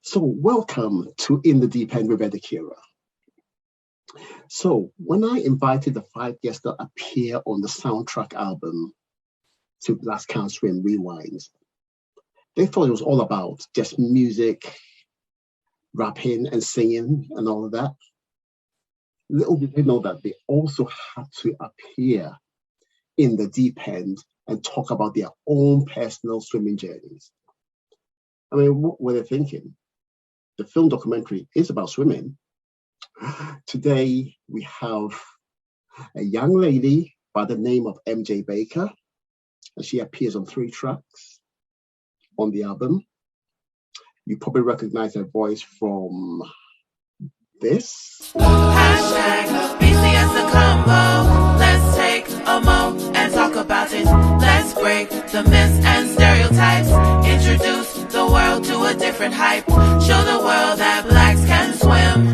So welcome to In the Deep End with Ed Accura. So when I invited the 5 guests that appear on the soundtrack album to blackscantswim Rewinds, they thought it was all about just music, rapping and singing and all of that. Little did they know that they also had to appear in the deep end and talk about their own personal swimming journeys. I mean, what were they thinking? The film documentary is about swimming. Today, we have a young lady by the name of MJbaker, and she appears on 3 tracks on the album. You probably recognize her voice from this. Hashtag BCS the combo. Let's take a mo and talk about it. Let's break the myths and stereotypes. Introduce the world to a different hype. Show the world that blacks can swim.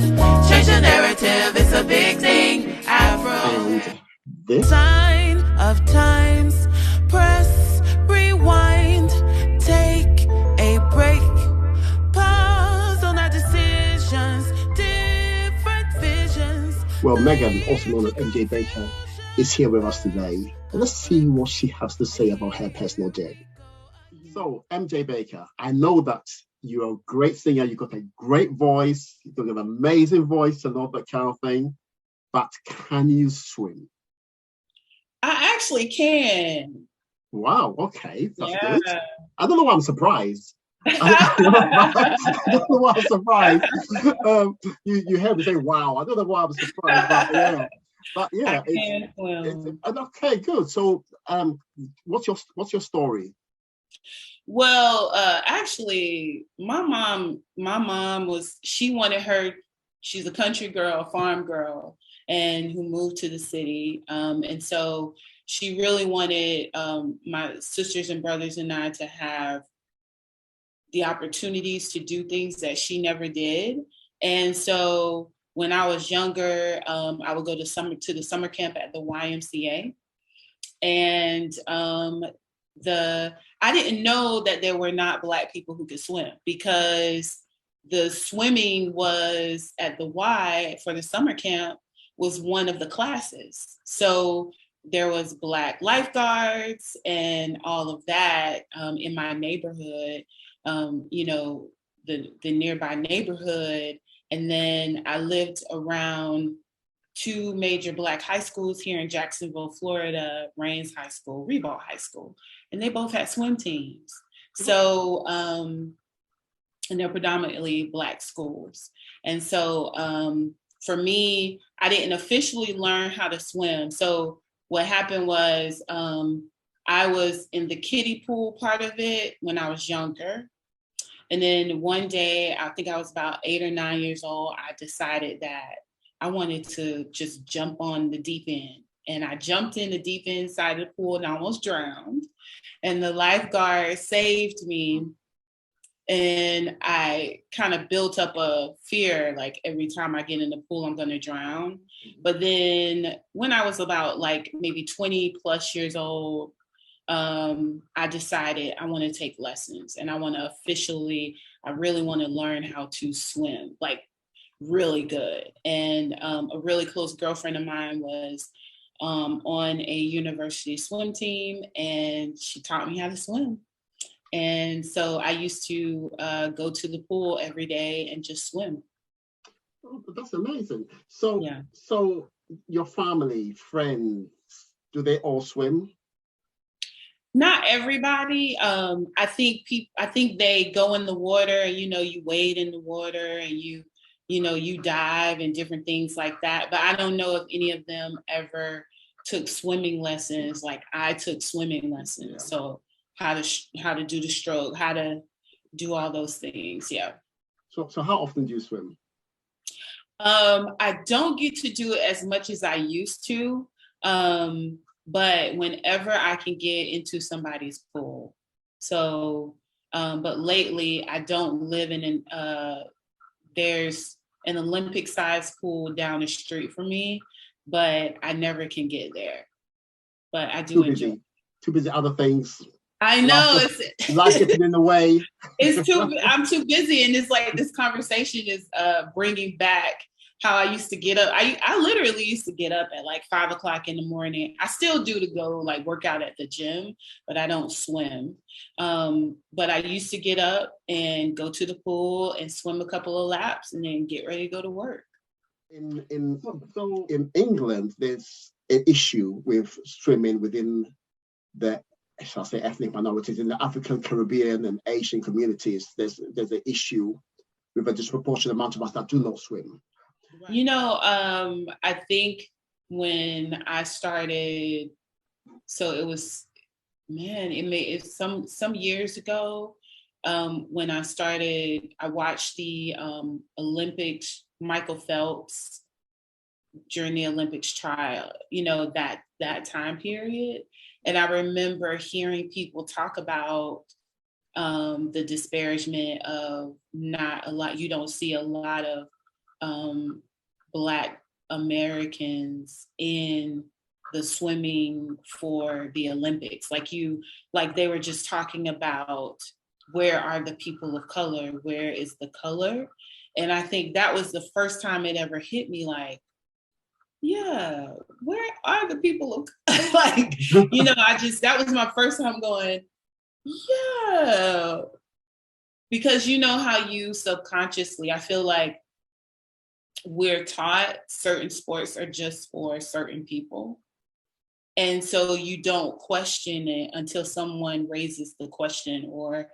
Change the narrative, it's a big thing. Afro. And this. Sign of times. Press rewind. Take a break. Pause on our decisions. Different visions. Well, Megan, also known as MJbaker, is here with us today. Let's see what she has to say about her personal journey. So, MJbaker, I know that you're a great singer, you've got a great voice, you've got an amazing voice and all that kind of thing, but can you swim? I actually can. Wow, okay, that's Yeah. good. I don't know why I'm surprised. I don't know why I'm surprised. You heard me say, wow, I don't know why I'm surprised, but yeah. I can swim. Okay, good. So, what's your story? Well, actually, my mom she's a country girl, a farm girl, and who moved to the city. And so she really wanted my sisters and brothers and I to have the opportunities to do things that she never did. And so when I was younger, I would go to the summer camp at the YMCA. And I didn't know that there were not Black people who could swim, because the swimming was at the Y for the summer camp was one of the classes. So there was Black lifeguards and all of that in my neighborhood, the nearby neighborhood. And then I lived around 2 major Black high schools here in Jacksonville, Florida, Rains High School, Ribault High School, and they both had swim teams. So, and they're predominantly Black schools. And so for me, I didn't officially learn how to swim. So what happened was I was in the kiddie pool part of it when I was younger. And then one day, I think I was about 8 or 9 years old, I decided that I wanted to just jump on the deep end. And I jumped in the deep end side of the pool and I almost drowned. And the lifeguard saved me. And I kind of built up a fear, like every time I get in the pool, I'm going to drown. But then when I was about like maybe 20 plus years old, I decided I want to take lessons and I really want to learn how to swim, like really good. And a really close girlfriend of mine was on a university swim team, and she taught me how to swim. And so I used to go to the pool every day and just swim. Oh, that's amazing. So, yeah. So your family, friends, do they all swim? Not everybody. I think they go in the water and, you wade in the water and you dive and different things like that. But I don't know if any of them ever took swimming lessons like I took swimming lessons. Yeah. So how to do the stroke, how to do all those things. Yeah. So how often do you swim? I don't get to do it as much as I used to. But whenever I can get into somebody's pool. So, but lately I don't live in there's an Olympic sized pool down the street from me, but I never can get there. But I do enjoy. Too busy other things. I know life getting in the way. I'm too busy, and it's like this conversation is bringing back how I used to get up. I literally used to get up at like 5:00 in the morning. I still do to go like work out at the gym, but I don't swim. But I used to get up and go to the pool and swim a couple of laps and then get ready to go to work. In England, there's an issue with swimming within the, shall I say, ethnic minorities in the African, Caribbean, and Asian communities. There's an issue with a disproportionate amount of us that do not swim. You know, I think when I started, so it was, man, it's some years ago. When I started, I watched the Olympics, Michael Phelps during the Olympics trial, you know, that time period. And I remember hearing people talk about the disparagement of you don't see a lot of Black Americans in the swimming for the Olympics. Like they were just talking about, where are the people of color? Where is the color? And I think that was the first time it ever hit me, like, yeah, where are the people of like, you know, that was my first time going, yeah. Because you know how you subconsciously, I feel like we're taught certain sports are just for certain people. And so you don't question it until someone raises the question or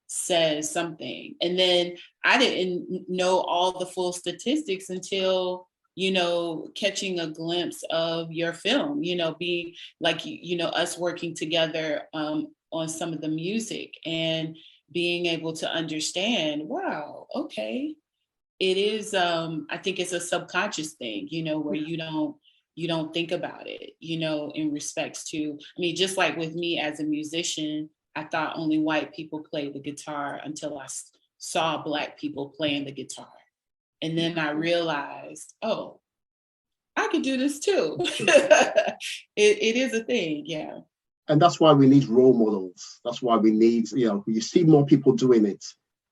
says something. And then I didn't know all the full statistics until, you know, catching a glimpse of your film, you know, being like, you know, us working together on some of the music and being able to understand, wow, okay. It is, I think it's a subconscious thing, you know, where you don't think about it, you know, in respects to, I mean, just like with me as a musician, I thought only white people play the guitar until I saw Black people playing the guitar. And then I realized, oh, I could do this too. It is a thing, yeah. And that's why we need role models. That's why we need, you know, you see more people doing it,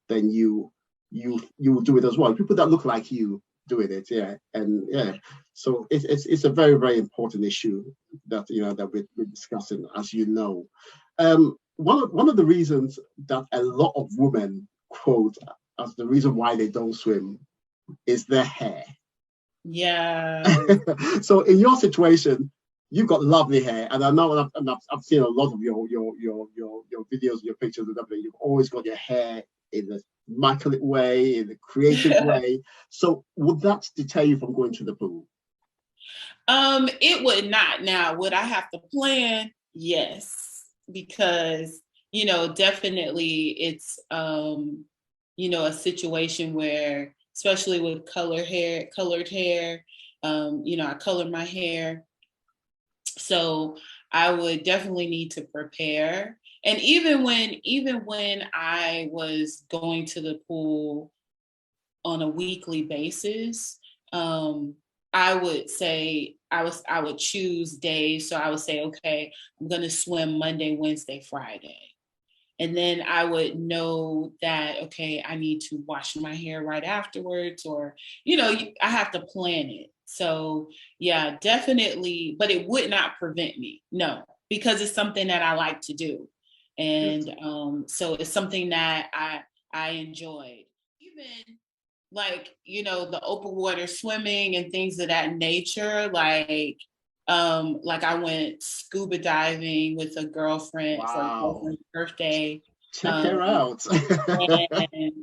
then you will do it as well. People that look like you doing it, yeah. And yeah, so it's a very, very important issue that, you know, that we're discussing, as you know. One of the reasons that a lot of women quote as the reason why they don't swim is their hair. Yeah. So in your situation, you've got lovely hair, and I know, and I've seen a lot of your videos, your pictures, and everything. You've always got your hair in a immaculate way, in a creative way. So would that deter you from going to the pool? It would not. Now, would I have to plan? Yes, because, you know, definitely it's, you know, a situation where, especially with colored hair, you know, I color my hair. So I would definitely need to prepare. And even when I was going to the pool on a weekly basis, I would say I would choose days. So I would say, okay, I'm going to swim Monday, Wednesday, Friday. And then I would know that, okay, I need to wash my hair right afterwards, or, you know, I have to plan it. So yeah, definitely, but it would not prevent me. No, because it's something that I like to do. And so it's something that I enjoyed. Even like, you know, the open water swimming and things of that nature, like I went scuba diving with a girlfriend for a girlfriend's birthday. Check her out. And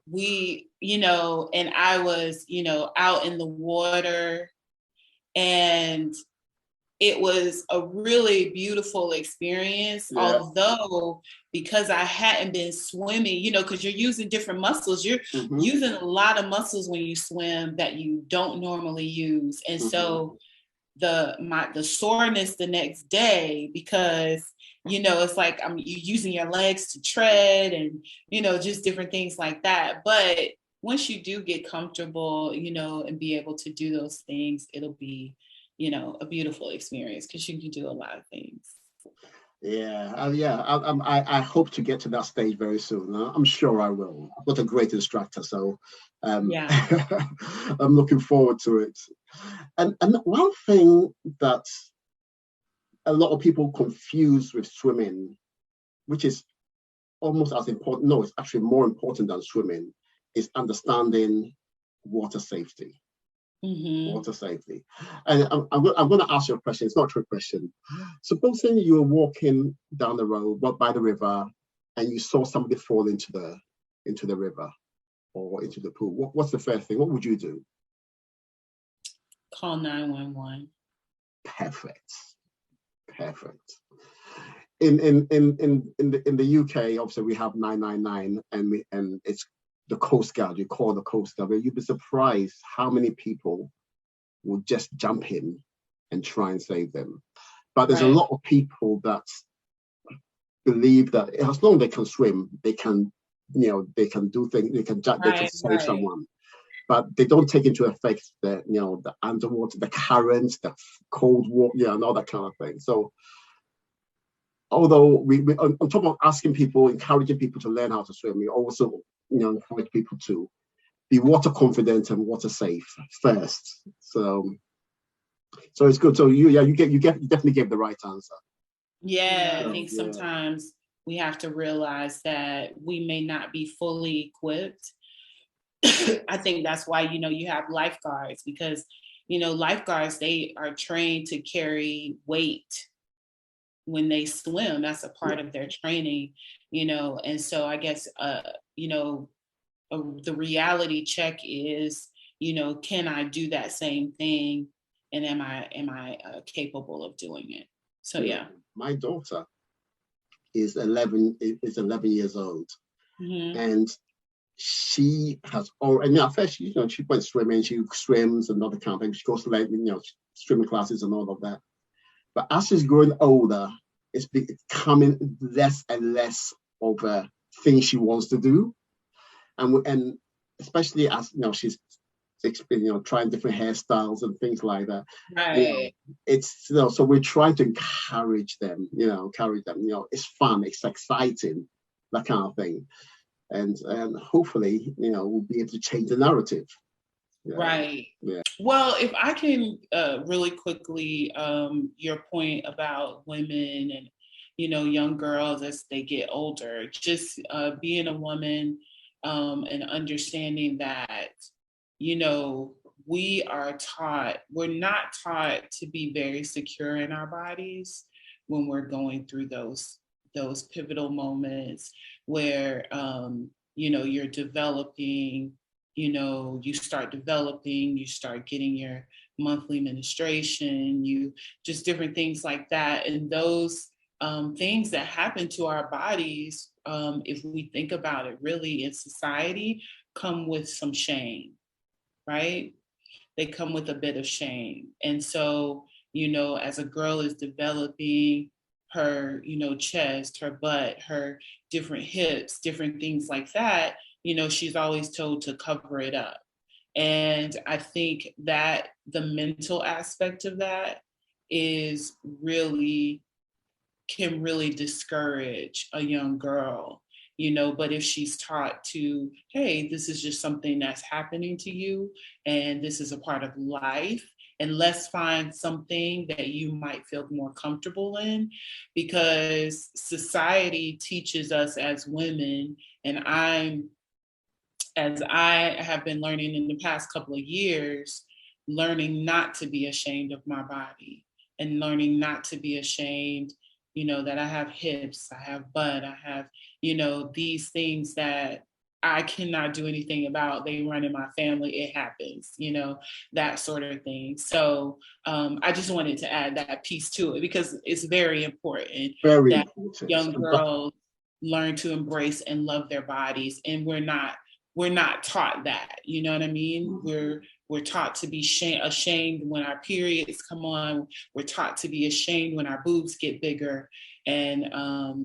we, you know, and I was, you know, out in the water, and it was a really beautiful experience. Yeah. Although, because I hadn't been swimming, you know, because you're using different muscles, you're using a lot of muscles when you swim that you don't normally use. And so the soreness the next day, because, you know, it's like you're using your legs to tread and, you know, just different things like that. But once you do get comfortable, you know, and be able to do those things, it'll be, you know, a beautiful experience because you can do a lot of things. I hope to get to that stage very soon. I'm sure I will. I've got a great instructor, so Yeah. I'm looking forward to it. And one thing that a lot of people confuse with swimming, which is almost as important, no, it's actually more important than swimming, is understanding water safety. Water safety. And I'm going to ask you a question. It's not a trick question. Supposing you were walking down the road, by the river, and you saw somebody fall into the river or into the pool. What's the first thing? What would you do? Call 911. Perfect. In the UK, obviously we have 999, and it's the Coast Guard. You call the Coast Guard. You'd be surprised how many people will just jump in and try and save them. But there's a lot of people that believe that as long as they can swim, they can do things. They can save someone. But they don't take into effect the underwater, the currents, the cold water, and all that kind of thing. So although we on top of asking people, encouraging people to learn how to swim, we also encourage people to be water confident and water safe first. So it's good. So you definitely gave the right answer. Yeah, I think sometimes we have to realize that we may not be fully equipped. I think that's why you have lifeguards, because lifeguards, they are trained to carry weight when they swim. That's a part of their training, and so I guess the reality check is, can I do that same thing, and am I capable of doing it? So yeah. My daughter is 11 years old, and she has already, at first, she went swimming, she swims and other kind of things. She goes to swimming classes and all of that. But as she's growing older, it's becoming less and less of a thing she wants to do. And especially as she's trying different hairstyles and things like that. Right. It's so we're trying to encourage them. It's fun, it's exciting, that kind of thing. And hopefully, we'll be able to change the narrative. Right. Yeah. Well, if I can really quickly, your point about women and, young girls as they get older, just being a woman and understanding that, we're not taught to be very secure in our bodies when we're going through those pivotal moments where, you're developing, you start developing, you start getting your monthly menstruation, you just different things like that. And those things that happen to our bodies, if we think about it really in society, come with some shame, right? They come with a bit of shame. And so, as a girl is developing her, chest, her butt, her different hips, different things like that, she's always told to cover it up. And I think that the mental aspect of that can really discourage a young girl, but if she's taught to, hey, this is just something that's happening to you, and this is a part of life, and let's find something that you might feel more comfortable in, because society teaches us as women, and as I have been learning in the past couple of years, learning not to be ashamed of my body and learning not to be ashamed, that I have hips, I have butt, I have, these things that I cannot do anything about. They run in my family. It happens, that sort of thing. So I just wanted to add that piece to it because it's very important that young girls learn to embrace and love their bodies. And we're not taught that, you know what I mean? We're taught to be ashamed when our periods come on. We're taught to be ashamed when our boobs get bigger. And,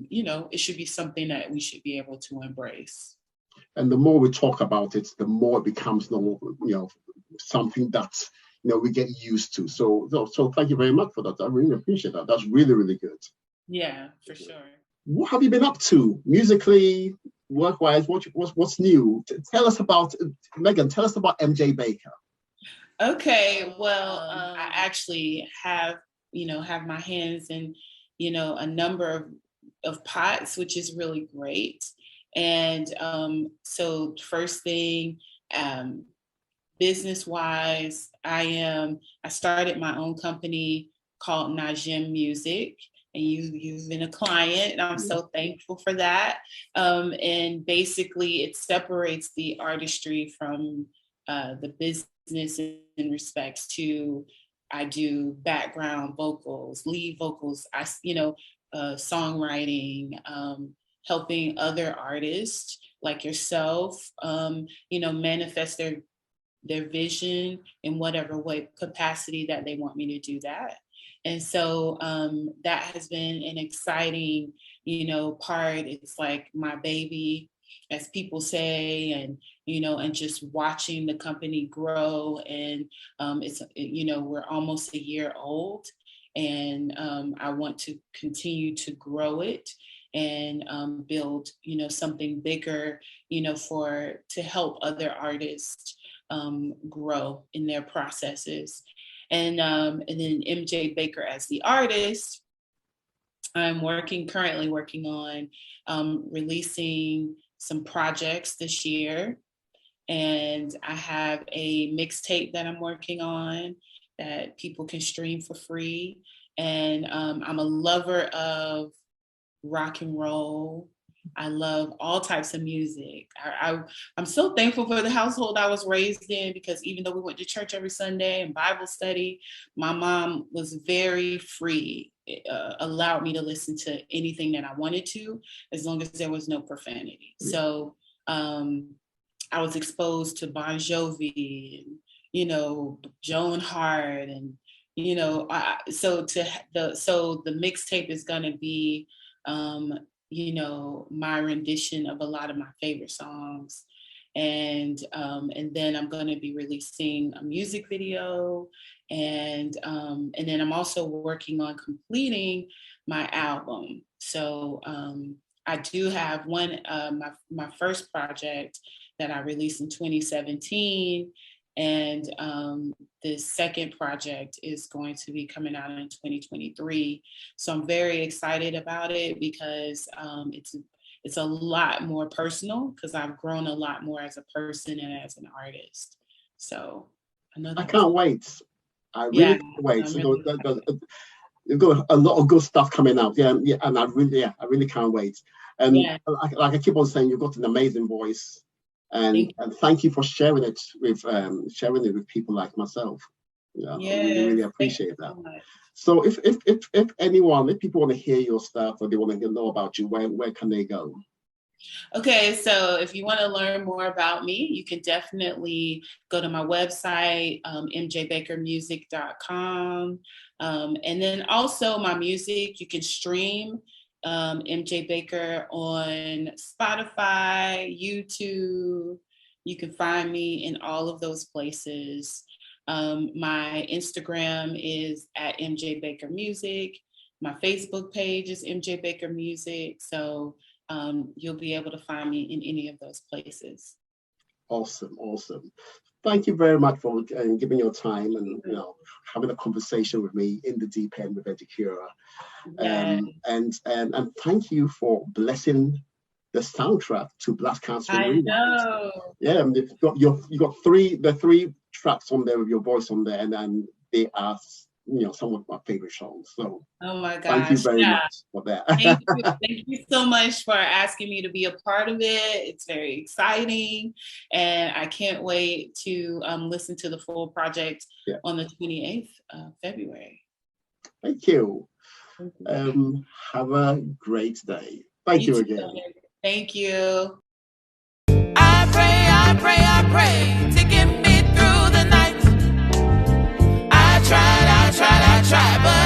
it should be something that we should be able to embrace. And the more we talk about it, the more it becomes normal, something that, we get used to. So thank you very much for that. I really appreciate that. That's really, really good. Yeah, for sure. What have you been up to musically, work-wise? What's new? Tell us about Megan. Tell us about MJbaker. Okay, well, I actually have my hands in a number of pots, which is really great. And so first thing, business wise, I started my own company called Najim Music, and you've been a client, and I'm so thankful for that. And basically, it separates the artistry from the business in respects to, I do background vocals, lead vocals, songwriting, helping other artists like yourself, manifest their vision in whatever way capacity that they want me to do that. And so that has been an exciting, part. It's like my baby, as people say, and and just watching the company grow. And we're almost a year old, and I want to continue to grow it and build, something bigger, to help other artists grow in their processes. And then MJbaker as the artist, I'm currently working on releasing some projects this year. And I have a mixtape that I'm working on that people can stream for free. And I'm a lover of rock and roll. I love all types of music. I'm so thankful for the household I was raised in, because even though we went to church every Sunday and Bible study, my mom was very free, allowed me to listen to anything that I wanted to, as long as there was no profanity. So I was exposed to Bon Jovi and, Joan Hart, and, so the mixtape is going to be, my rendition of a lot of my favorite songs. And then I'm going to be releasing a music video, and then I'm also working on completing my album. So I do have one, my first project that I released in 2017. And the second project is going to be coming out in 2023. So I'm very excited about it, because it's a lot more personal, because I've grown a lot more as a person and as an artist. So I can't wait. I really can't wait. You've got a lot of good stuff coming out. Yeah, and I really can't wait. And like I keep on saying, you've got an amazing voice. And thank you for sharing it with people like myself. I really appreciate that. So if people want to hear your stuff, or they want to know about you, where can they go? Okay, so if you want to learn more about me, you can definitely go to my website, MJbakermusic.com. And then also my music, you can stream MJbaker on Spotify, YouTube. You can find me in all of those places. My Instagram is at MJbaker Music. My Facebook page is MJbaker Music. So you'll be able to find me in any of those places. Awesome. Thank you very much for giving your time and having a conversation with me in the deep end with Ed Accura. And thank you for blessing the soundtrack to Blackscantswim. I know. Yeah, you got the three tracks on there with your voice on there, and then they are some of my favorite songs. So oh my gosh, thank you very much for that. Thank you so much for asking me to be a part of it. It's very exciting, and I can't wait to listen to the full project on the 28th of February. Thank you. Have a great day. Thank you again. Thank you. I pray to get me through the night. I tried, but